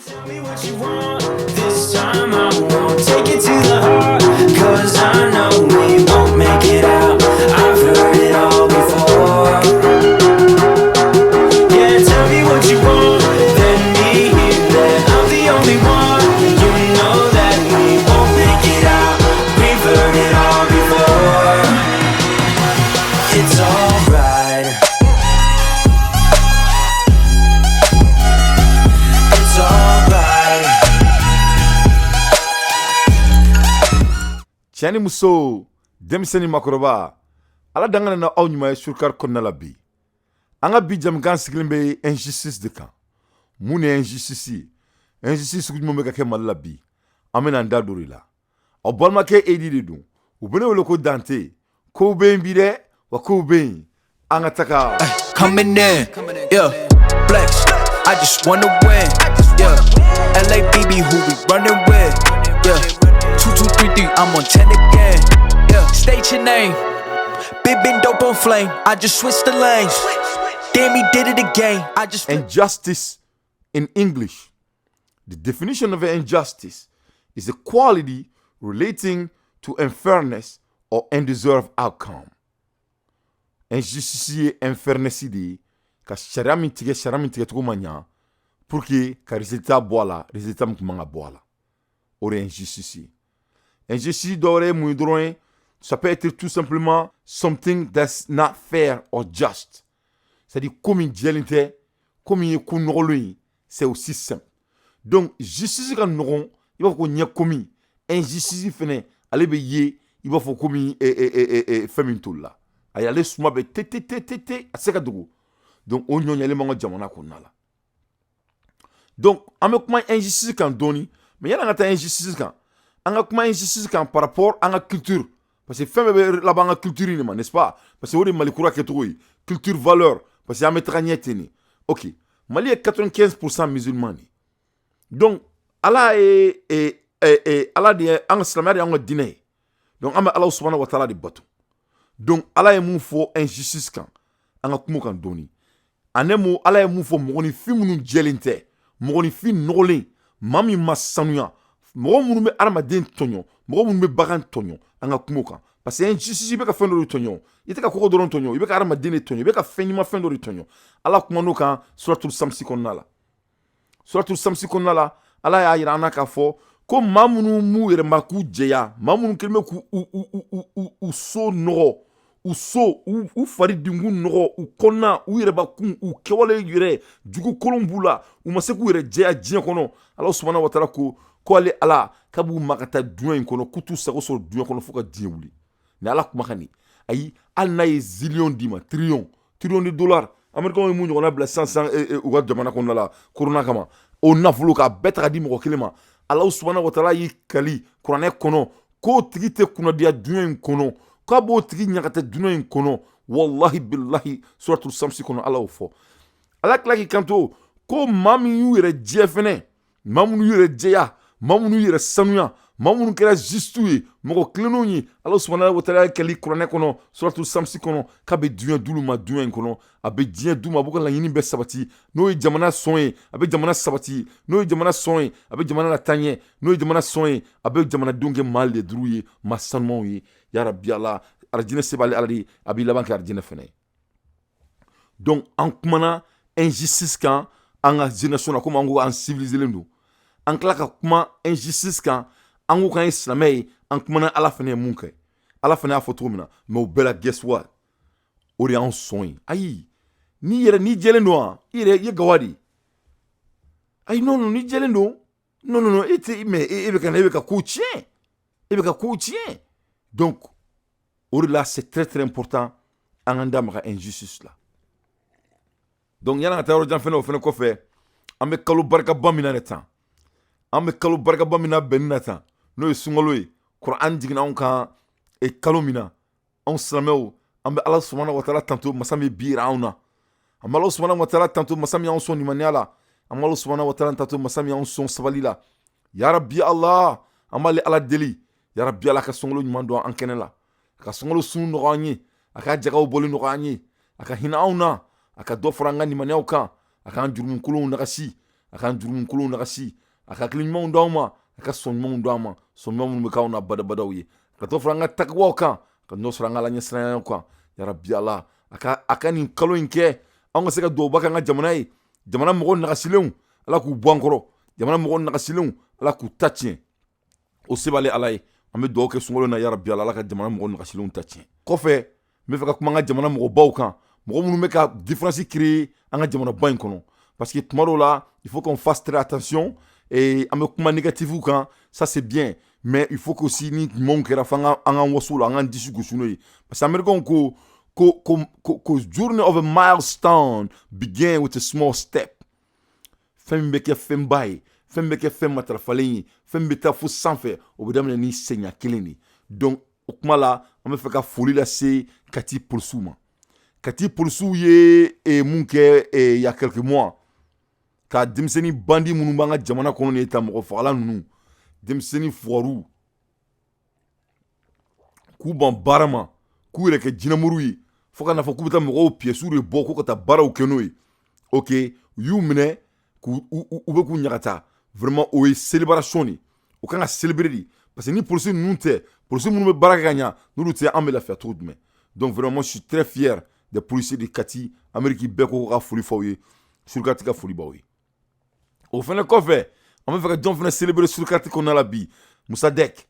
Tell me what you want. This time I won't take it to the heart. Cause I know we won't make it out. I've heard it all before. Yeah, tell me what you want. Let me hear that I'm the only one. You know that we won't make it out. We've heard it all before. It's alright. It's alright. Tiani muso demiseni makoroba ala dangana na aw ɲuman ye surkar kɔnɔna la bi an ka bi jamukan sigilen bɛ injustice de kan mun ni injustice ye injustice sugu jumɛn bɛ ka kɛ Mali la bi an bɛna an da don o la aw balimakɛ Edi de don u bɛ ne wele ko Dante kow bɛ yen bi dɛ wa kow bɛ yen an ka taga Coming in, yeah, flex. I just wanna win, yeah. LABB, who we running with, yeah. 2233, I'm on 10 again, yeah. State your name, been dope on flame. I just switched the lanes. Damn, he did it again. I just injustice in English. The definition of injustice is a quality relating to unfairness or undeserved outcome. Injustice ye unfairness de ka sharia min tigɛ cogo ma ɲa pour que ka résultat bɔ a la résultat min kuma ka bɔ a la o de injustice ye injustice dɔ wɛrɛ ye mun ye dɔrɔn ça peut être tout simplement something that's not fair or just c'est-à-dire ko min jɛlen tɛ ko min ye ko nɔgɔlen ye c'est aussi simple donc justice ka nɔgɔn i b'a fɔ ko ɲɛ ko min injustice fɛnɛ ale bɛ ye i b'a fɔ ko min fɛn min toli la ayi ale suma bɛ te a se ka dogo donc o ɲɔɲɛlen b'an ka jamana kɔnɔna la donc an bɛ kuma injustice kan dɔɔni mais yanni an ka taa injustice kan an ka kuma injustice kan par rapport an ka culture parce que fɛn bɛɛ bɛ laban an ka culture de ma n'est-ce pas parce que o de ye Mali kura kɛcogo ye culture valeur parce que an bɛ taga ɲɛ ten de ok Mali ye 95% musulman de donc ala ye ala de ye an ka silamɛya de y'an ka diinɛ ye donc an bɛ Alahu subahanahu wa taala de bato donc ala ye mun fɔ injustice kan an ka kuma kan dɔɔni ane mo ala ye mun fɔ mɔgɔninfin minnu jɛlen tɛ mɔgɔninfin nɔgɔlen maa min ma sanuya mɔgɔ minnu bɛ adamaden tɔɲɔ mɔgɔ minnu bɛ bagan tɔɲɔ an ka kuma kan parce que injustice i bɛ ka fɛn dɔ de tɔɲɔ i tɛ ka kɔgɔ dɔrɔn tɔɲɔ i bɛ ka adamaden de tɔɲɔ i bɛ ka fɛn ɲuman fɛn dɔ de tɔɲɔ ala kuma n'o kan suratul samsi kɔnɔna la suratul samsi kɔnɔna la ala y'a yira an na k'a fɔ ko maa minnu m'u yɛrɛ ma k'u jɛya maa minnu kɛlen bɛ k'u so nɔgɔ u so u fari dingu nɔgɔ u kɔnɔna u yɛrɛbakun u kɛwale yɛrɛ jugu kolon b'u la u ma se k'u yɛrɛ jɛya diɲɛ kɔnɔ ala subahanahu wa taala ko ale ala k'a b'u ma ka taa duɲɛ in kɔnɔ k'u t'u sago sɔrɔ duɲɛ kɔnɔ fo ka diɲɛ wuli ni ala kuma ka nin ayi hali n'a ye ziliyɔn d'i ma triliyɔn de dollars américains ye mun ɲɔgɔnna bila sisan u ka jamana kɔnɔna la korona kama o nafolo k'a bɛɛ ta ka di mɔgɔ kelen ma ala subahanahu wa taala y'i kali kuranɛ kɔnɔ k'o tigi tɛ kunnadiya duɲɛ in kɔnɔ k'a b'o tigi ɲagata dunan in kɔnɔ wallahi billahi suratul samsi kɔnɔ ala y'o fɔ ala tila k'i kanto ko maa min y'u yɛrɛ jɛ fɛnɛ maa minnu y'u yɛrɛ jɛya maa minnu y'u yɛrɛ sanuya maa minnu kɛra justiw ye mɔgɔ kilennenw ye ala subahanahu wa taala kɛli kuranɛ kɔnɔ suratul samsi kɔnɔ k'a bɛ diɲɛ d'ulu ma diɲɛ in kɔnɔ a bɛ diɲɛ d'u ma a b'u ka laɲini bɛɛ sabati n'o ye jamana sɔn ye a bɛ jamana sabati n'o ye jamana sɔn ye a bɛ jamana lataa ɲɛ n'o ye jamana sɔn ye a bɛ jamanadenw kɛ maa leduru ye maa sanumanw ye ya rabbi ala arijinɛ se b'ale ala de a b'i laban kɛ arijinɛ fɛnɛ donc an kumana injustice kan an ka génération na komi an ko an civiliselen don an tila ka kuma injustice kan an ko k'an ye silamɛ ye an kumana ala fɛnɛ ye mun kɛ ala fɛnɛ y'a fɔ cogo min na mais o bɛɛ la guess what o de y'an sɔn ye ayi n'i jɛlen don wa i ye gawa de ye ayi non n'i jɛlen don non e tɛ mais e bɛ ka kow tiɲɛ donc o de la c'est très très important an ka da maga injustice la donc yanni ka taa yɔrɔ jan fɛnɛ o fɛnɛ kɔfɛ an bɛ kalo barikaba min na de tan an bɛ kalo barikaba min na bɛnni na tan n'o ye sunkalo ye kuran jiginna anw kan kalo min na anw silamɛw an bɛ ala subahanahu wa taala tanto masa min bi yira anw na an bɛ ala subahanahu wa taala tanto masa min y'anw sɔn limaniya la an bɛ ala subahanahu wa taala tanto masa min y'anw sɔn sabali la yarabi ala an b'ale ala deli yarabi ala ka sunkalo ɲuman don an kɛnɛ la a ka sunkalo sun nɔgɔya an ye a ka jagaw bɔli nɔgɔya an ye a ka hinɛ anw na a ka dɔ fara an ka limaniyaw kan a k'an jurumukolonw nagasi a ka jurumu kolon nagasi a ka hakili ɲumanw d'aw ma a ka sɔn ɲumanw d'aw ma sɔn ɲuman minnu bɛ k'aw na badabadaw ye ka dɔ fara an ka takiwaw kan ka dɔ sɔrɔ an ka laɲɛsiranɲɛ kan yarabi ala a ka nin kalo in kɛ an ka se ka duwawuba kɛ an ka jamana ye jamana mɔgɔw nagasilenw ala k'u bɔ an kɔrɔ jamana mɔgɔw nagasilenw ala k'u ta tiɲɛ o se b'ale ala ye an bɛ duwawu kɛ sunkalo na yarabi ala ka jamana mɔgɔw nagasilenw ta tiɲɛ kɔfɛ n bɛ fɛ ka kuma an ka jamana mɔgɔbaw kan mɔgɔ minnu bɛ ka différence créer an ka jamanaba in kɔnɔ parce que tuma dɔw la il faut qu'on fasse très attention et an bɛ kuma négatif kan ça c'est bien mais il faut que aussi ni ɲumanw kɛra fo an k'an waso la an k'an disi gosi n'o ye parce que américains ko journey of a milestone begin with a small step fɛn min bɛ kɛ fɛnba ye fɛn bɛ kɛ fɛn matarafalen ye fɛn bɛ taa fo sanfɛ o bɛ daminɛ ni sɛɲa kelen de donc o kuma la an bɛ fɛ ka foli lase Kati polisiw ma Kati polisiw ye mun kɛ il y a quelques mois ka denmisɛnnin bandi minnu b'an ka jamana kɔnɔ ni ta mɔgɔ fagala ninnu denmisɛnnin fugaru k'u ban baara ma k'u yɛrɛ kɛ jinɛmuru ye fo ka na fɔ k'u bɛ taa mɔgɔw pièces de bɔ k'u ka taa baaraw kɛ n'o ye ok u y'u minɛ u bɛ k'u ɲagata vraiment o ye célébration de o kan ka célébrer de parce que ni polisi ninnu tɛ polisi minnu bɛ baara kɛ ka ɲa n'olu tɛ an bɛ lafiya cogo jumɛn donc vraiment je suis très fier des policiers de Kati Amérique bɛɛ ko ka foli f'aw ye surukati ka foli b'aw ye o fɛnɛ kɔfɛ an bɛ fɛ ka jɔn fɛnɛ célébrer surukati kɔnɔna la bi Musa Dek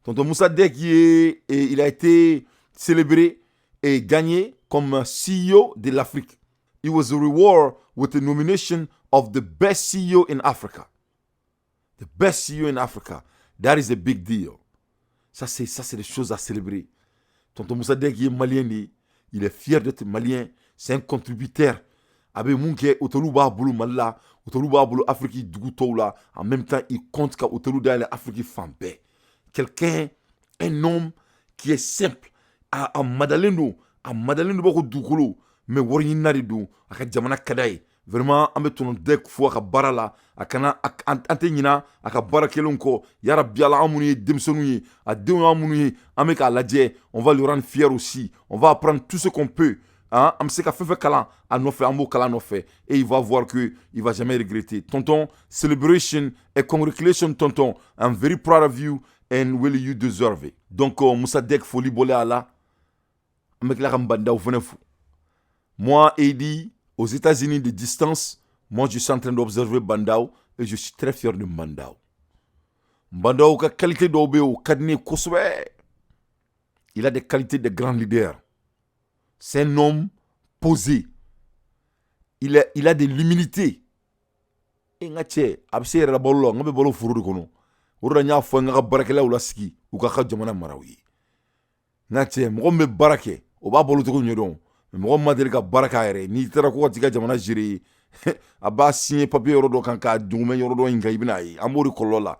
tonton Musa Dek il a été célébré et gagné comme CEO de l'Afrique. He was rewarded with the nomination of the best CEO in Africa. The best CEO in Africa. That is a big deal. Ça c'est des choses à célébrer. Tonton Musa Dek est malien, il est fier d'être malien, c'est un contributeur. Avec mon qui est autolou ba bulu malla, autolou ba bulu Afrique dugu toula, en même temps il compte qu'à autolou dans l'Afrique fambé. Quelqu'un, un homme qui est simple, a Madaleno bako dukolo, mais wari nari do, a ka jamana kadai. Vraiment, an bɛ tɔnɔ Dek fo a ka baara la, a kana an tɛ ɲina a ka baara kelen kɔ. Yarabi ala an minnu ye denmisɛnninw ye, a denw y'an minnu ye, an bɛ k'a lajɛ, on va le rendre fier aussi. On va apprendre tout ce qu'on peut. Hein? An bɛ se ka fɛn fɛn kalan a nɔfɛ, an b'o kalan nɔfɛ. Et il va voir que il va jamais regretter. Tonton, celebration and congratulations tonton. I'm very proud of you and really you deserve it. Donc Musa Dek foli bɔlen a la, an bɛ tila ka n bandaw fɛnɛ fo. Moi, Eddie, aux États-Unis de distance, moi je suis en train d'observer Bandao et je suis très fier de Bandao. Bandao a qualité d'obéo, cadené koswe. Il a des qualités de grand leader. C'est un homme posé. Il a de l'humilité. Et ngache, abse yɛrɛ la balo la, ngabe balo furu de kono. Ora nya fo nga barakela ula sigi, u ka jamana marawi. Ngache, mɔgɔ min bɛ baara kɛ, o b'a balo cogo ɲɛdɔn. mɔgɔ ma deli ka baara k'a yɛrɛ n'i taara ko ka t'i ka jamana gere a b'a signer papier yɔrɔ dɔ kan k'a dugumɛ yɔrɔ dɔ in kan i bɛna ye an b'o de kɔlɔlɔ la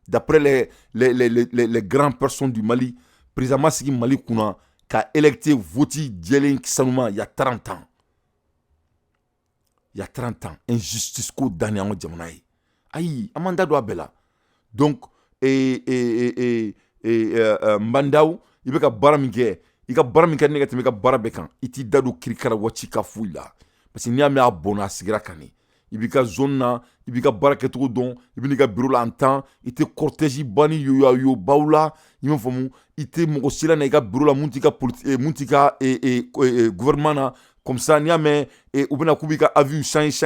d'après les grandes personnes du Mali président ma sigi Mali kunna ka électé vote jɛlen sanuma il y a 30 ans il y a 30 ans injustice ko dannen an ka jamana ye ayi an m'an da don a bɛɛ la donc Mbandao i bɛ ka baara min kɛ i ka baara min kɛ ne ka tɛmɛ i ka baara bɛɛ kan i t'i da don kirikara waati ka foyi la parce que n'i y'a mɛn a bɔnna a sigira kan ne i b'i ka zone na i b'i ka baara kɛcogo dɔn i bɛ n'i ka bureau la en temps i tɛ cortège ba ni yoyobaw la i m'a faamu i tɛ mɔgɔ si la na i ka bureau la mun t'i ka gouvernement na comme ça n'i y'a mɛn u bɛna k'u b'i ka avis change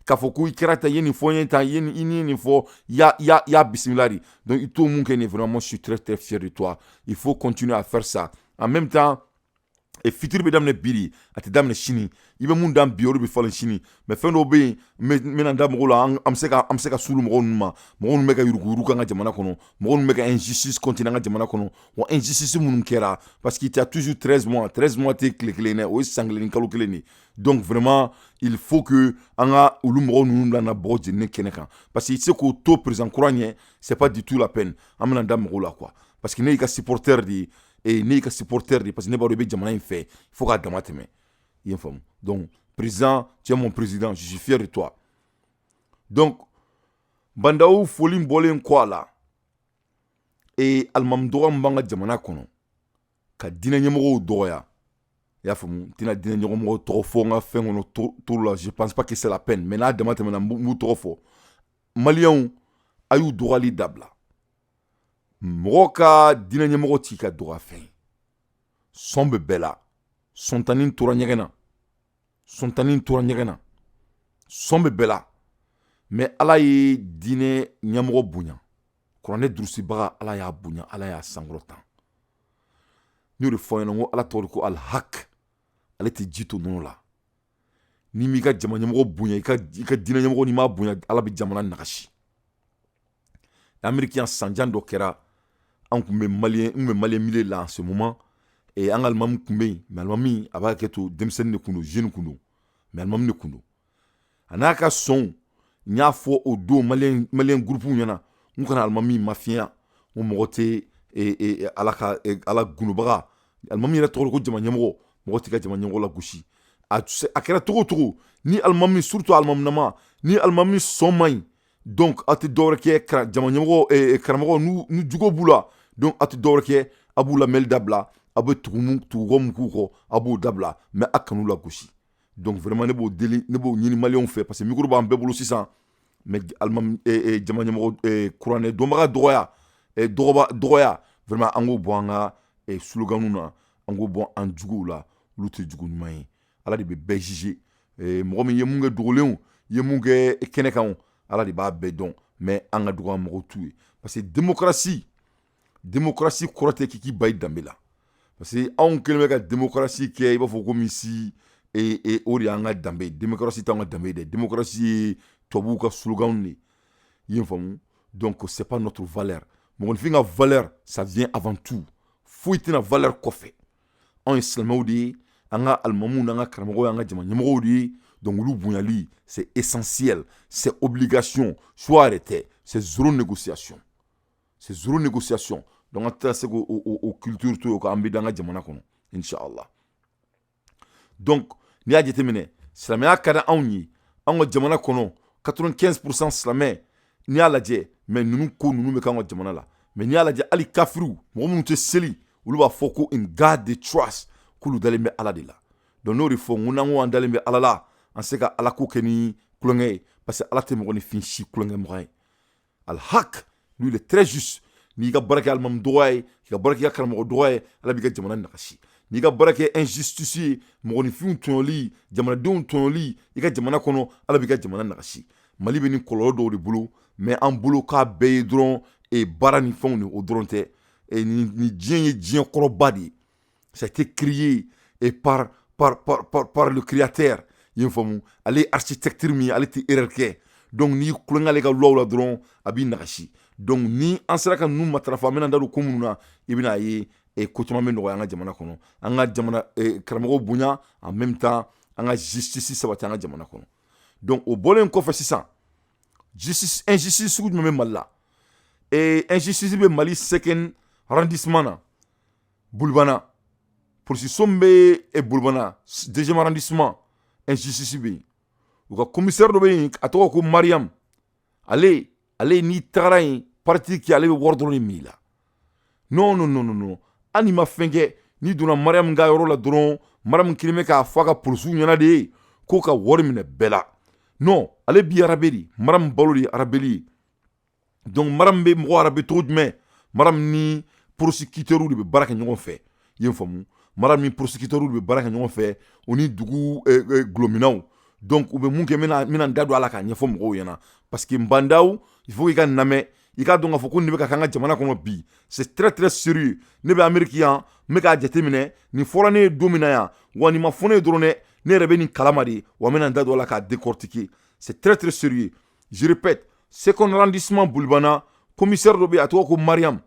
k'a fɔ ko i kɛra tan i ye nin fɔ n ye tan i ni nin fɔ y'a bisimila de donc i t'o mun kɛ nin vraiment je suis très très fier de toi il faut continuer à faire ça en même temps fitiri bɛ daminɛ biri a tɛ daminɛ sini i bɛ mun dan bi o de bɛ falen sini mais fɛn dɔw bɛ yen n bɛna da mɔgɔw la an bɛ se ka sulu mɔgɔw ninnu ma mɔgɔw ninnu bɛ ka yuruguyurugu an ka jamana kɔnɔ mɔgɔw ninnu bɛ ka injustice continuer an ka jamana kɔnɔ wa injustice minnu kɛra parce qu'il y a toujours 13 mois tɛ tile kelen dɛ o ye san kelen ni kalo kelen de donc vraiment il faut que an ka olu mɔgɔw ninnu lana bɔgɔ jeninen kɛnɛ kan parce que i tɛ se k'o to président kura ɲɛ c'est pas du tout la peine an bɛna da mɔgɔw la quoi parce que ne y'i ka supporter de ye et ne y'i ka supporter de parce que ne b'a dɔn i bɛ jamana in fɛ il faut k'a dama tɛmɛ i ye n faamu donc président tu es mon président je suis fier de toi donc Bandao foli bɔlen kɔ a la alimami dɔgɔ min b'an ka jamana kɔnɔ ka diinɛ ɲɛmɔgɔw dɔgɔya y'a faamu tina diinɛ ɲɔgɔnmɔgɔ tɔgɔ fɔ n ka fɛn kɔnɔ turu la je pense pas que c'est la peine mais n'a dama tɛmɛna n b'u tɔgɔ fɔ maliyɛnw a y'u dɔgɔyali dabila mɔgɔ ka diinɛ ɲɛmɔgɔ t'i ka dɔgɔya fɛn ye sɔn bɛ bɛɛ la sɔntani tora ɲɛgɛn na sɔn bɛ bɛɛ la mais ala ye diinɛ ɲɛmɔgɔ bonya kuranɛ durusibaga ala y'a bonya ala y'a sankɔrɔta n y'o de fɔ ɲɛna ko ala tɔgɔ de ko alhak ale tɛ ji to nɔnɔ la n'i m'i ka jama ɲɛmɔgɔ bonya i ka diinɛ ɲɛmɔgɔ n'i m'a bonya ala bɛ jamana nagasi amerikɛn sanjan dɔ kɛra an kun bɛ maliyɛn mille la en ce moment an ka alimami kun bɛ yen mais alimami a b'a kɛ to denmisɛnnin de kun don jeune kun don mais alimami de kun don a n'a ka sɔnw n y'a fɔ o don maliyɛn groupe ɲɛna n kana alimami mafiya n mɔgɔ tɛ ala gunubaga alimami yɛrɛ tɔgɔ ko jama ɲɛmɔgɔ mɔgɔ tɛ ka jama ɲɛmɔgɔ la gosi a kɛra cogo o cogo ni alimami surtout alimami nama ni alimami sɔn man ɲi donc a tɛ dɔwɛrɛ kɛ jama ɲɛmɔgɔ karamɔgɔ nu jugo b'u la donc a tɛ dɔwɛrɛ kɛ a b'u lamɛnli dabila a bɛ tugukɔ min k'u kɔ a b'o dabila mais a kanu la gosi donc vraiment ne b'o deli ne b'o ɲini maliyɛnw fɛ parce que micro b'an bɛɛ bolo sisan mais alimami jama ɲɛmɔgɔ kuranɛ dɔnbaga dɔgɔya vraiment an k'o bɔ an ka sloganiw na an k'o bɔ an juguw la olu tɛ jugu ɲuman ye ala de bɛ bɛɛ juger mɔgɔ min ye mun kɛ dogolenw ye mun kɛ kɛnɛ kan ala de b'a bɛɛ dɔn mais an ka dɔgɔ mɔgɔw t'u ye parce que démocratie kɔrɔ tɛ k'i ba i danbe la parce que anw kɛlen bɛ ka démocratie kɛ i b'a fɔ komi si o de y'an ka danbe ye démocratie t'anw ka danbe ye dɛ démocratie ye tubabuw ka sloganw de ye faamu donc c'est pas notre valeur mɔgɔnifin ka valeur ça vient avant tout foyi tɛna valeur kɔfɛ anw ye silamɛw de ye an ka alimamuw n'an ka karamɔgɔw y'an ka jama ɲɛmɔgɔw de ye donc olu bonyali c'est essentiel c'est obligation choix yɛrɛ tɛ c'est zéro négociation donc an tɛ se k'o culture to yen k'an bɛ da an ka jamana kɔnɔ inshallah donc n'i y'a jateminɛ silamɛya ka di anw ye anw ka jamana kɔnɔ 95% silamɛ n'i y'a lajɛ mais ninnu bɛ k'anw ka jamana la mais n'i y'a lajɛ hali kafiriw mɔgɔ minnu tɛ seli olu b'a fɔ ko in God they trust k'olu dalen bɛ ala de la donc n'o de fɔ n ko n'an ko an dalen bɛ ala la an se ka ala ko kɛ ni kulonkɛ ye parce que ala tɛ mɔgɔninfin si kulonkɛmɔgɔ ye alhak lui il est très juste n'i ka baara kɛ alimami dɔgɔya ye k'i ka baara kɛ i ka karamɔgɔ dɔgɔya ye ala b'i ka jamana nagasi n'i ka baara kɛ injustice ye mɔgɔninfinw tɔɲɔli jamanadenw tɔɲɔli i ka jamana kɔnɔ ala b'i ka jamana nagasi mali bɛ nin kɔlɔlɔ dɔw de bolo mais an bolo k'a bɛɛ ye dɔrɔn baara ni fɛnw de o dɔrɔn tɛ ni diɲɛ ye diɲɛ kɔrɔba de ye ça a été créé par le créateur i ye faamu ale ye architecture min ye ale tɛ erreur kɛ donc n'i kulonkɛ ale ka loi la dɔrɔn a b'i nagasi donc ni an sera ka ninnu matarafa an bɛna da don ko minnu na i bɛna ye ko caman bɛ nɔgɔya an ka jamana kɔnɔ an ka jamana karamɔgɔw bonya en même temps an ka justice sabati an ka jamana kɔnɔ donc o bɔlen kɔfɛ sisan injustice sugu jumɛn bɛ mali la injustice bɛ mali 2nd arrondissement na bulubana polisiso min bɛ bulubana 2e arrondissement injustice bɛ yen u ka commissaire dɔ bɛ yen a tɔgɔ ko mariam ale n'i tagara yen parti kɛ ale bɛ wari dɔrɔn de min i la non hali n'i ma fɛn kɛ n'i donna mariam ka yɔrɔ la dɔrɔn mariam kelen bɛ k'a fɔ a ka polisiw ɲɛna de ye k'o ka wari minɛ bɛɛ la non ale bi arabe de mariam balo de ye arabeli ye donc mariam bɛ mɔgɔ arabe cogo jumɛn mariam ni prosécuteurs de bɛ baara kɛ ɲɔgɔn fɛ i ye n faamu mariam ni prosécuteurs de bɛ baara kɛ ɲɔgɔn fɛ o ni dugu gulɔminaw donc u bɛ mun kɛ n bɛna n da don a la k'a ɲɛfɔ mɔgɔw ɲɛna parce que n bandaw il faut i ka namɛ i k'a dɔn k'a fɔ ko nin bɛ ka k'an ka jamana kɔnɔ bi c'est très très sérieux ne bɛ amérique yan n bɛ k'a jateminɛ nin fɔra ne ye don min na yan wa nin ma fɔ ne ye dɔrɔn dɛ ne yɛrɛ bɛ nin kalama de wa n bɛna n da don a la k'a décortiquer c'est très très sérieux je répète 2nd arrondissement bulubana commissaire dɔ bɛ yen a tɔgɔ ko mariam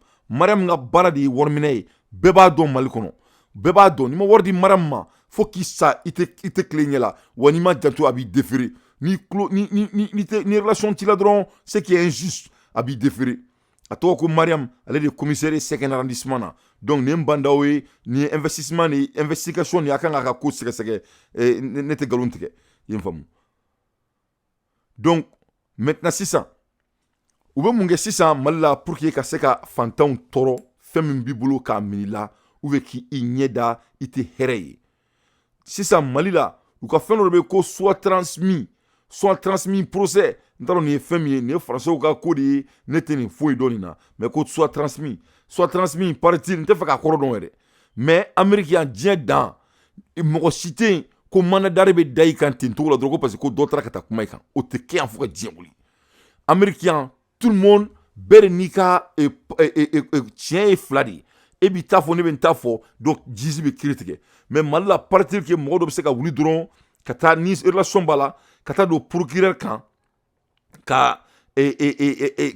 ka baara de ye wariminɛ ye bɛɛ b'a dɔn mali kɔnɔ bɛɛ b'a dɔn n'i ma wari di mariam ma fo k'i sa i tɛ tile ɲɛ la wa n'i ma janto a b'i déférer ni relation t'i la dɔrɔn c'est qui est injuste a b'i déférer a tɔgɔ ko mariam ale de ye commissaire ye 2nd arrondissement na donc nin ye bandaw ye nin ye investissement ni investigation ni a kan k'a ka ko sɛgɛsɛgɛ ne tɛ nkalon tigɛ i ye n faamu donc maintenant sisan u bɛ mun kɛ sisan mali la pour que ka se ka fantanw tɔɔrɔ fɛn min b'i bolo k'a minɛ i la ou bien k'i ɲɛ da i tɛ hɛrɛ ye sisan Mali la u ka fɛn dɔ de bɛ ko soit transmis procès n t'a dɔn nin ye fɛn min ye nin ye Français ka ko de ye ne tɛ nin foyi dɔn nin na mais ko soit transmis paraît-il n tɛ fɛ k'a kɔrɔ dɔn yɛrɛ mais Amérique yan diɲɛ dan mɔgɔ si tɛ yen ko mandat bɛ da i kan ten cogo la dɔrɔn ko parce que ko dɔ taara ka taa kuma i kan o tɛ kɛ yan fo ka diɲɛ wuli Amérique yan tout le monde bɛɛ de n'i ka tiɲɛ ye fila de ye e b'i ta fɔ ne bɛ n ta fɔ donc juge bɛ kiiri tigɛ mais Mali la paraît-il que mɔgɔ dɔ bɛ se ka wuli dɔrɔn ka taa ni relation b'a la ka taa don procureur kan ka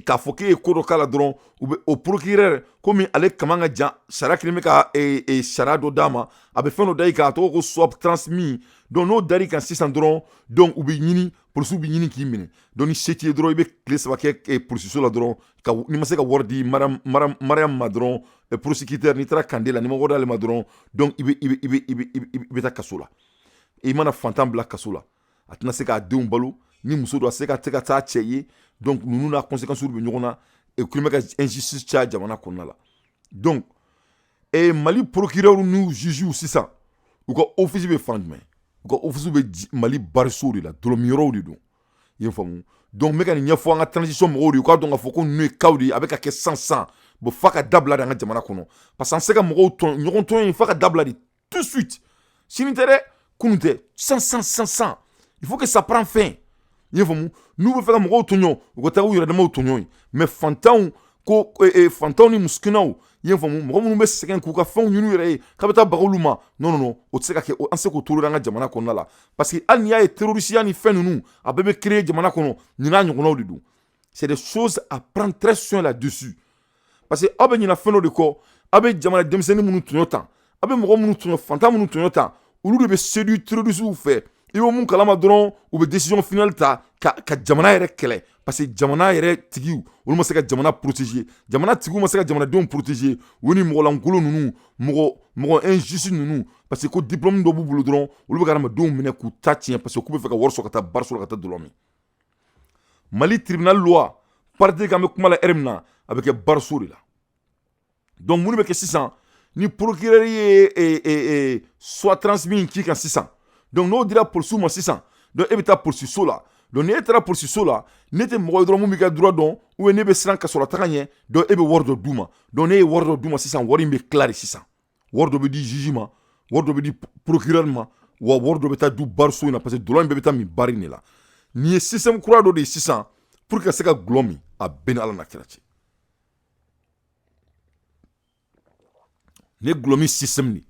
k'a fɔ k'e ye ko dɔ k'a la dɔrɔn u bɛ o procureur komi ale kaman ka jan sariya kelen bɛ ka sariya dɔ d'a ma a bɛ fɛn dɔ da i kan a tɔgɔ ko soit transmis donc n'o dar'i kan sisan dɔrɔn donc u bɛ ɲini polisiw bɛ ɲini k'i minɛ donc ni se t'i ye dɔrɔn i bɛ tile 3 kɛ polisiso la dɔrɔn n'i ma se ka wari di Mariam ma dɔrɔn prosecuteur n'i taara Kande la n'i ma wari d'ale ma dɔrɔn donc i bɛ taa kaso la i mana fantan bila kaso la a tɛna se k'a denw balo ni muso don a se ka taa cɛ ye donc ninnu n'a conséquences bɛ ɲɔgɔn na kilo bɛ ka injustice caya jamana kɔnɔna la donc Mali procureur n'u juges sisan u ka office bɛ fan jumɛn u ka office bɛ Mali barisow de la dɔlɔmiyɔrɔw de don i ye faamu donc n bɛ ka nin ɲɛfɔ an ka transition mɔgɔw de ye u k'a dɔn k'a fɔ ko ninnu ye cas de ye a bɛ ka kɛ san bon f'a ka dabila de an ka jamana kɔnɔ parce que an tɛ se ka mɔgɔw tɔn ɲɔgɔn tɔn in f'a ka dabila de tout de suite sini tɛ dɛ kunun tɛ san il faut que ça prenne fin i ye faamu n'u bɛ fɛ ka mɔgɔw tɔɲɔ u ka taa u yɛrɛ damaw tɔɲɔ ye mais fantanw ko fantanw ni musukinaw i ye faamu mɔgɔ minnu bɛ sɛgɛn k'u ka fɛnw ɲini u yɛrɛ ye k'a bɛ taa baga olu ma non o tɛ se ka kɛ an tɛ se k'o tolo an ka jamana kɔnɔna la parce que hali n'i y'a ye terrorisiya ni fɛn ninnu a bɛɛ bɛ créer jamana kɔnɔ nin n'a ɲɔgɔnnaw de don c'est des choses à prendre très soin là-dessus parce que aw bɛ ɲinɛ fɛn dɔ de kɔ aw bɛ jamana denmisɛnnin minnu tɔɲɔ tan aw bɛ mɔgɔ minnu tɔɲɔ fantan minnu tɔɲɔ tan olu de bɛ séduire terrorisiw fɛ i bɛ mun kalama dɔrɔn u bɛ décision finale ta ka jamana yɛrɛ kɛlɛ parce que jamana yɛrɛ tigiw olu ma se ka jamana protéger jamana tigiw ma se ka jamanadenw protéger u ni mɔgɔlankolon ninnu mɔgɔ injuste ninnu parce que ko diplôme dɔ b'u bolo dɔrɔn olu bɛ ka adamadenw minɛ k'u ta tiɲɛ parce que k'u bɛ fɛ ka wari sɔrɔ ka taa bari sɔrɔ ka taa dɔlɔ min Mali tribunal loi parti kan bɛ kuma la heure min na a bɛ kɛ bariso de la donc mun bɛ kɛ sisan ni procureur ye soit transmis k'i kan sisan donc n'o dira polisiw ma sisan donc e bɛ taa polisiso la donc n'e taara polisiso la ne tɛ mɔgɔ ye dɔrɔn mun b'i ka droit dɔn ou bien ne bɛ siran kasɔrɔtaga ɲɛ donc e bɛ wari dɔ d'u ma donc ne ye wari dɔ d'u ma sisan wari in bɛ tila de sisan wari dɔ bɛ di juge ma wari dɔ bɛ di procureur ma wa wari dɔ bɛ taa du bariso in na parce que dɔlɔ in bɛɛ bɛ taa min bari in de la nin ye système kura dɔ de ye sisan pour que ka se ka gulɔ min a bɛɛ ni ala na kira cɛ ne gulɔ min système de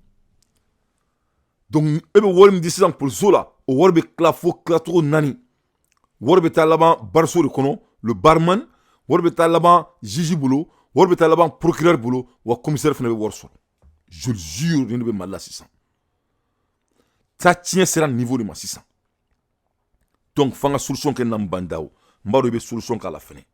donc e bɛ wari min di sisan polisiso la o wari bɛ tila fo tilacogo 4 wari bɛ taa laban bariso de kɔnɔ le barman wari bɛ taa laban juge bolo wari bɛ taa laban procureur bolo wa commissaire fana bɛ wari sɔrɔ je le jure ni ne bɛ Mali la sisan taa tiɲɛ sera niveau de ma sisan donc f'an ka solution kɛ n'an banda o n b'a dɔn i bɛ solution k'a la fɛnɛ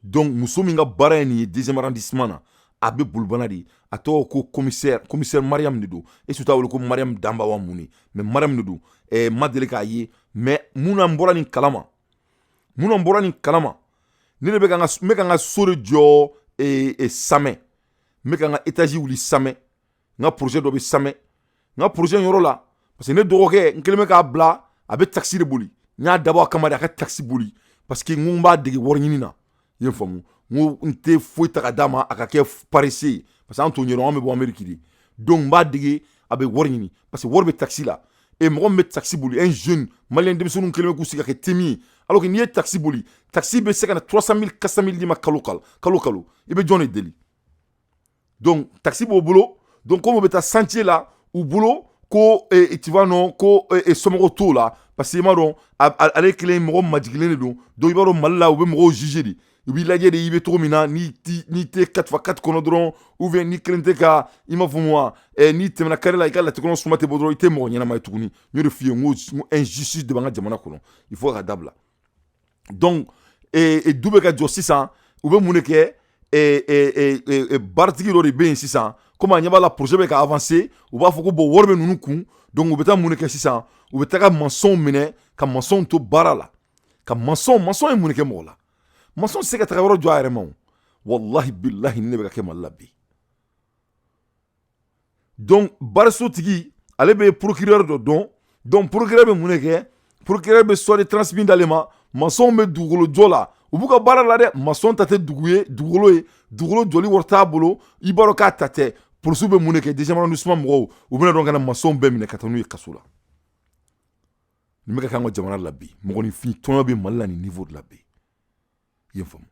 donc muso min ka baara ye nin ye 2e arrondissement na a bɛ bolibana de a tɔgɔ ko commissaire Mariam de don e su t'a wele ko Mariam Danbawa mun de mais Mariam de don n ma deli k'a ye mais mun na n bɔra nin kalama ne de bɛ ka n ka so de jɔ samɛ n bɛ ka n ka étage wuli samɛ n ka projet dɔ bɛ samɛ n ka projet yɔrɔ la parce que ne dɔgɔkɛ n kelen bɛ k'a bila a bɛ taxi de boli n y'a dabɔ a kama de a ka taxi boli parce que n ko n b'a dege wari ɲini na i ye faamu n ko n tɛ foyi ta ka d'a ma a ka kɛ paresseux ye parce que an t'o ɲɛdɔn an bɛ bɔ Amérique de donc n b'a dege a bɛ wari ɲini parce que wari bɛ taxi la mɔgɔ min bɛ taxi boli un jeune malien denmisɛnninw kelen bɛ k'u sigi ka kɛ temi ye alors que n'i ye taxi boli taxi bɛ se ka na 300 000 400 000 d'i ma kalo i bɛ jɔn de deli donc taxi b'o bolo donc comme o bɛ taa chantier la u bolo ko tu vois non ko somɔgɔw t'o la parce que i m'a dɔn ale kelen mɔgɔ majigilen de don donc i b'a dɔn Mali la u bɛ mɔgɔw juger de u b'i lajɛ de i bɛ cogo min na n'i tɛ 4x4 kɔnɔ dɔrɔn ou bien n'i kelen tɛ ka i m'a fɔ wa n'i tɛmɛna carré la i ka latikɔnɔ suma tɛ bɔ dɔrɔn i tɛ mɔgɔ ɲɛnama ye tuguni n y'o de f'i ye n ko injustice de b'an ka jamana kɔnɔ il faut ka dabila donc du bɛ ka jɔ sisan u bɛ mun de kɛ baaratigi dɔ de bɛ yen sisan komi a ɲɛ b'a la projet bɛ ka avancer u b'a fɔ ko bon wari bɛ ninnu kun donc u bɛ taa mun de kɛ sisan u bɛ taa ka maçon minɛ ka maçon to baara la ka maçon ye mun de kɛ mɔgɔ la maçon tɛ se ka taga yɔrɔ jɔ a yɛrɛ ma o wallahi billahi ni ne bɛ ka kɛ Mali la bi donc bariso tigi ale be procureur dɔ dɔn donc procureur be mun de kɛ procureur be soit de transmis d'ale ma maçon be dugukolo jɔ la u b'u ka baara la dɛ maçon ta tɛ dugukolo ye dugukolo jɔli wari t'a bolo i b'a dɔn k'a ta tɛ polisiw be mun de kɛ deuxième arrondissement mɔgɔw u bɛna dɔn ka na maçon bɛɛ minɛ ka taa n'u ye kaso la nin bɛ ka kɛ an ka jamana la bi mɔgɔninfin tɔɲɔ bɛ mali la nin niveau de la bi i ye n faamu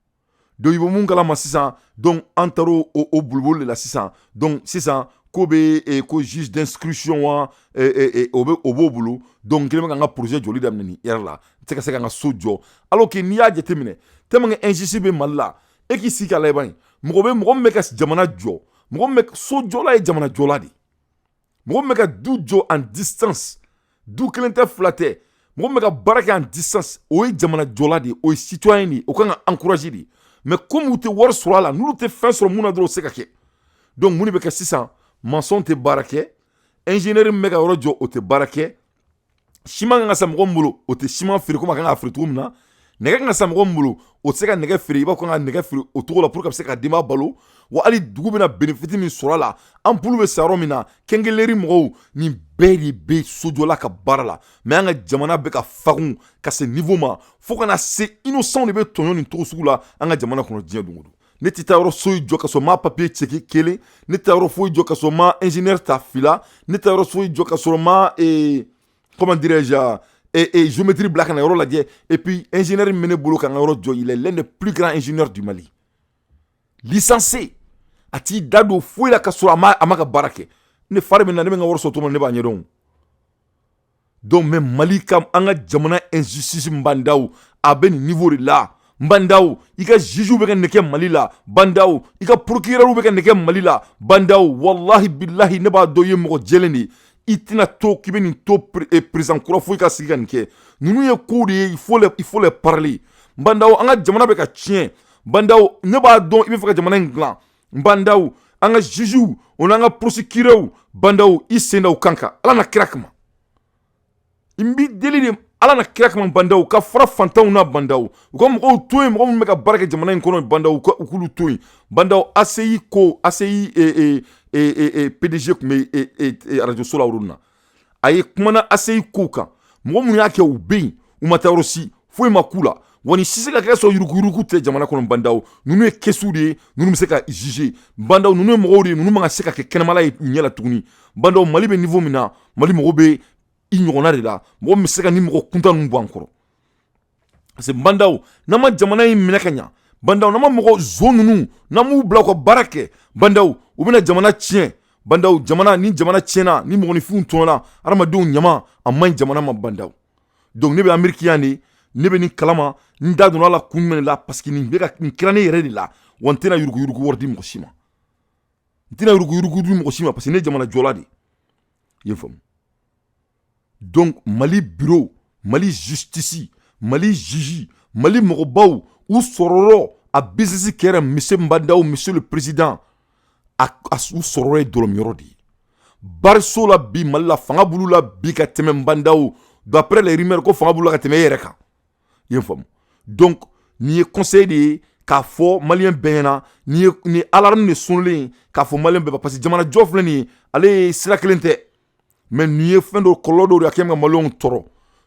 donc i bɛ mun kalama sisan donc an taara o boliboli de la sisan donc sisan ko bɛ ko juge d'instruction wa o b'o bolo donc kelen bɛ ka n ka projet joli daminɛ nin heure la n tɛ ka se ka n ka so jɔ alors que n'i y'a jateminɛ tellement que injustice bɛ mali la e k'i sigi k'a lajɛ bani mɔgɔ min bɛ ka jamana jɔ mɔgɔ min bɛ so jɔla ye jamana jɔla de mɔgɔ min bɛ ka du jɔ en distance du kelen tɛ fila tɛ mɔgɔ min bɛ ka baara kɛ en distance o ye jamana jɔla de o ye citoyen de o kan ka encourager de mais comme u tɛ wari sɔrɔ a la n'olu tɛ fɛn sɔrɔ mun na dɔrɔn o tɛ se ka kɛ donc mun de bɛ kɛ sisan maçon tɛ baara kɛ ingénieur min bɛ ka yɔrɔ jɔ o tɛ baara kɛ siman kan ka san mɔgɔ min bolo o tɛ siman feere komi a kan ka feere cogo min na nɛgɛ kan ka san mɔgɔ min bolo o tɛ se ka nɛgɛ feere i b'a fɔ ko ka nɛgɛ feere o cogo la pour que a bɛ se ka denbaya balo wa hali dugu bɛna bénéfice min sɔrɔ a la ampoule bɛ sa yɔrɔ min na kɛnkɛleri mɔgɔw nin bɛɛ de bɛ sojɔla ka baara la mais an ka jamana bɛ ka fagun ka se niveau ma fo kana se innocent de bɛ tɔɲɔ nin cogo sugu la an ka jamana kɔnɔ diɲɛ don o don ne tɛ taa yɔrɔ soyi jɔ ka sɔrɔ ma papier cɛki kelen ne tɛ taa yɔrɔ foyi jɔ ka sɔrɔ ma ingénieur ta fila ne tɛ taa yɔrɔ foyi jɔ ka sɔrɔ ma comment dirais-je géométrie bila ka na yɔrɔ lajɛ et puis ingénieur min bɛ ne bolo ka n ka yɔrɔ jɔ il est l'un des plus grands ingénieurs du Mali licencié a t'i da don foyi la ka sɔrɔ a ma ka baara kɛ ne fa de bɛ na ne bɛ n ka wari sɔrɔ cogo min na ne b'a ɲɛdɔn donc mais Mali ka an ka jamana injustice bandaw a bɛ nin niveau de la bandaw i ka juge bɛ ka nin kɛ Mali la bandaw i ka procureur bɛ ka nin kɛ Mali la bandaw wallahi billahi ne b'a dɔn i ye mɔgɔ jɛlen de ye i tɛna to k'i bɛ nin to président kura fo i ka sigi ka nin kɛ ninnu ye ko de ye il faut les parler bandaw an ka jamana bɛ ka tiɲɛ bandaw ne b'a dɔn i bɛ fɛ ka jamana in dilan bandaw an ka jugew o n'an ka procureur bandaw i sen da u kan kan ala na kira kama n b'i deli de ala na kira kama bandaw ka fara fantanw na bandaw u ka mɔgɔw to yen mɔgɔ min bɛ ka baara kɛ jamana in kɔnɔ bandaw u k'olu to yen bandaw ACI ko ACI PDG tun bɛ radio so la o na a ye kumana ACI ko kan mɔgɔ minnu y'a kɛ u bɛ yen u ma taa yɔrɔ si foyi ma k'u la wa ni si se ka kɛ sɔrɔ yuruguyurugu tɛ jamana kɔnɔ bandaw ninnu ye kɛsu de ye ninnu bɛ se ka juger bandaw ninnu ye mɔgɔw de ye ninnu man ka se ka kɛ kɛnɛmala ye u ɲɛ la tuguni bandaw Mali bɛ niveau min na Mali mɔgɔw bɛ i ɲɔgɔnna de la mɔgɔ min bɛ se ka ni mɔgɔ kuntan ninnu bɔ an kɔrɔ parce que bandaw n'an ma jamana in minɛ ka ɲa bandaw n'an ma mɔgɔ zo ninnu n'an m'u bila u ka baara kɛ bandaw u bɛna jamana tiɲɛ bandaw ni jamana tiɲɛna ni mɔgɔninfinw tɔɲɔna hadamadenw ɲama a man ɲi jamana ma bandaw donc ne bɛ Ameriki yan de ne bɛ nin kalama n da donna a la kun jumɛn de la parce que nin kɛra ne yɛrɛ de la wa n tɛna yuruguyurugu wari di mɔgɔ si ma n tɛna yuruguyurugu di mɔgɔ si ma parce que ne ye jamana jɔla de i ye faamu donc Mali bureau Mali justice Mali juge Mali mɔgɔbaw u sɔrɔla a business kɛra monsieur Mbadaw monsieur le président u sɔrɔla ye dɔrɔmɛ yɔrɔ de ye bariso la bi Mali la fanga b'olu la bi ka tɛmɛ Mbadaw d'après les rumeurs ko fanga b'olu la ka tɛmɛ e yɛrɛ kan i ye faamu donc nin ye conseil de ye k'a fɔ maliyɛn bɛɛ ɲɛna nin ye alarme de sonnelen ye k'a fɔ maliyɛn bɛɛ parce que jamana jɔ filɛ nin ye ale ye sira kelen tɛ mais nin ye fɛn dɔ kɔlɔlɔ dɔw de a kɛ ka maliyɛnw tɔɔrɔ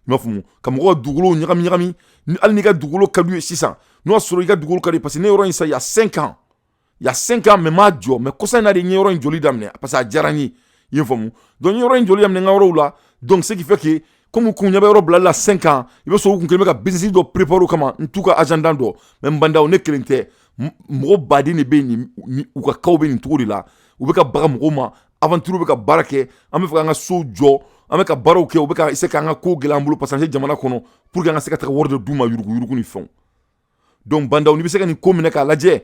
i m'a faamu ka mɔgɔw ka dugukolo ɲagami ɲagami hali n'i ka dugukolo ka d'u ye sisan n'o y'a sɔrɔ i ka dugukolo ka di parce que ne yɔrɔ in sa il y a 5 ans mais m'a jɔ mais kɔsa in na de n ye yɔrɔ in joli daminɛ parce que a diyara n ye i ye faamu donc n ye yɔrɔ in joli daminɛ n ka yɔrɔw la donc ce qui fait que comme kun ɲɛ bɛ yɔrɔ bilali la 5 ans i bɛ sɔrɔ u kun kelen bɛ ka business dɔ préparer o kama n t'u ka agenda dɔ mais n bandaw ne kelen tɛ mɔgɔ baden de bɛ yen u ka kaw bɛ nin cogo de la u bɛ ka baga mɔgɔw ma aventure bɛ ka baara kɛ an bɛ fɛ k'an ka so jɔ an bɛ ka baaraw kɛ u bɛ ka essayer k'an ka ko gɛlɛya an bolo parce que an tɛ jamana kɔnɔ pour que an ka se ka taga wari de d'u ma yuruguyurugu ni fɛnw donc bandaw n'i bɛ se ka nin ko minɛ k'a lajɛ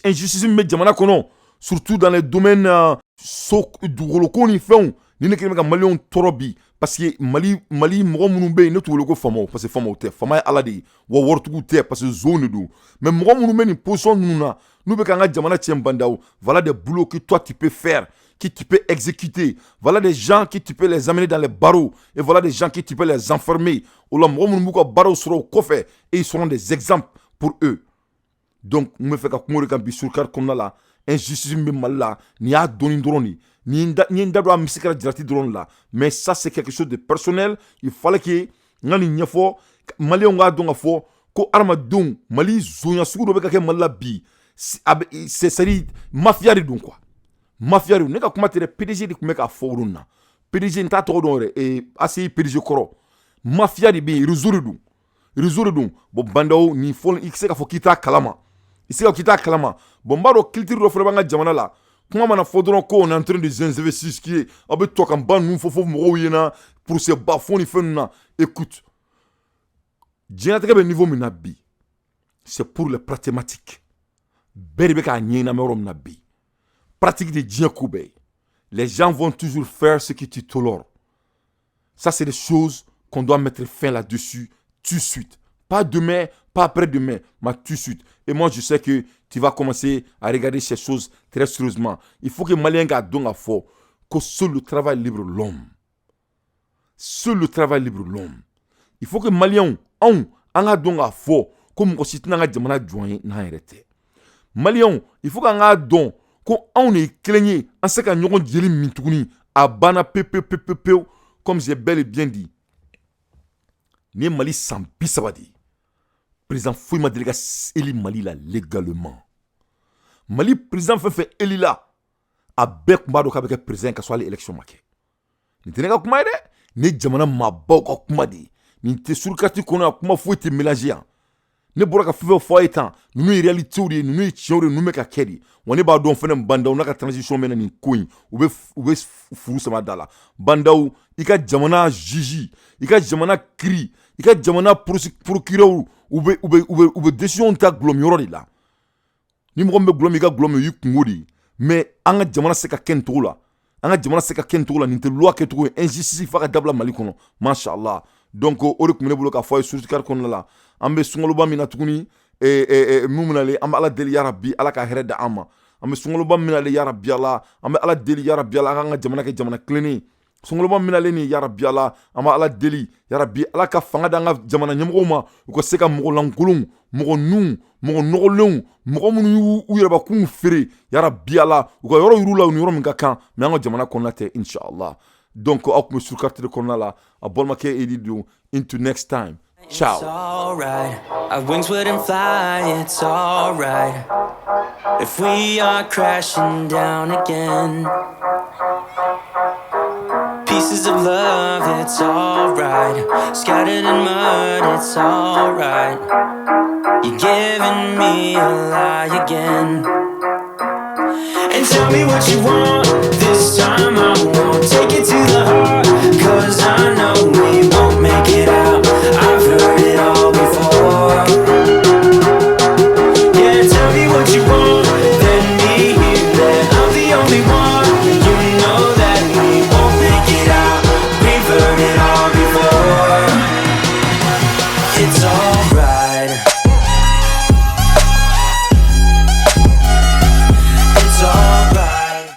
injustice min bɛ jamana kɔnɔ surtout dans les domaines so dugukolo ko ni fɛnw ni ne kelen bɛ ka maliyɛnw tɔɔrɔ bi parce que Mali mɔgɔ minnu bɛ yen ne t'u wele ko famaw parce que famaw tɛ fama ye ala de ye wa waritigiw tɛ parce que zone de don mais mɔgɔ minnu bɛ nin position ninnu na n'u bɛ k'an ka jamana tiɲɛ bandaw voilà des boulots que toi tu peux faire qui tu peux exécuter voilà des gens qui tu peux les amener dans les barreaux et voilà des gens qui tu peux les enfermer o la mɔgɔ minnu b'u ka baaraw sɔrɔ o kɔfɛ et ils seront des exemples pour eux donc n bɛ fɛ ka kuma o de kan bi surukari kɔnɔna la injustice min bɛ Mali la nin y'a dɔnni dɔrɔn de ye mais ça c'est quelque chose de personnel. Il fallait que ngani nyefo Malien nga donga fo ko armadon Mali zonya sugu do be ka ke malla bi c'est sari mafia de don quoi. Mafia ne ka kuma tere PDG de kuma ka fo na PDG nta to don re e asi PDG koro mafia de be résoudre dun bon bandaw ni fol ikse ka fo kita kalama isi ka kita kalama bon baro culture do fo banga jamana la kuma mana fo don ko on est en train de investir ce qui est abe to kan ban nu fo mo yena pour se bafoni fenna. Écoute, diɲɛlatigɛ bɛ niveau min na bi c'est pour les mathématiques bɛɛ de bɛ k'a ɲɛɲini an bɛ yɔrɔ min na bi pratique de diɲɛ ko bɛɛ les gens vont toujours faire ce qui tu tolères. Ça c'est des choses qu'on doit mettre fin là-dessus tout de suite, pas demain, pas après-demain, mais tout de suite. Et moi je sais que tu vas commencer à regarder ces choses très sérieusement. Il faut que Malien gars donc à fort que seul le travail libre l'homme. Seul le travail libre l'homme. Il faut que Maliens on a donc à fort comme on cite dans la jamana joint na hérité. Maliens, il faut qu'on a donc qu'on est cligné en ce qu'on y jeli mituni à bana pepe comme j'ai bel et bien dit. Ni Mali sans bisabadi. Président Fouima délégué Eli Mali là légalement. Mali président fait Eli là a bec mbado ka beke président ka soit l'élection maké. Ni teneka kuma ide ni jamana mabao ka kuma di. Ni te surkati kono kuma fo te mélanger. Ne bora ka fo fo etan, nous réalité ou nous tiori nous meka kedi. Woni ba don fene banda on ka transition mena ni coin ou be furu sama dala. Banda ou ika jamana jiji, ika jamana cri, ika jamana procureur ou be décision ta glom yoro di la. Ni mo be glom ika glom yu kungodi, mais anga jamana se ka ken to la. Anga jamana se ka ken to la ni te loi ke to injustice fa ka dabla mali kono. Mashallah. Donc o rekumene bolo ka fo sur kar kono la. Ambe sungolo ba mina tukuni mumnale am ala deli ya rabbi ala ka hereda amma ambe sungolo ba minale ya rabbi ala ambe ala deli ya rabbi ala nga jamana ke jamana kleni sungolo ba minale ni ya rabbi ala ama ala deli ya rabbi ala ka fanga da nga jamana nyamgo ma ko seka mo lankulung mo nu mo nogolung mo munu u yera ba kun fere ya rabbi ala ko yoro yurula ni yoro minga kan me nga jamana konate inshallah. Donc ak me sur carte de konala a bolma ke edidu into next time. Ciao. It's alright, our wings wouldn't fly, it's alright if we are crashing down again. Pieces of love, it's alright, scattered in mud, it's alright. You're giving me a lie again. And tell me what you want, this time I won't take it to the heart, 'cause I know we won't make it out.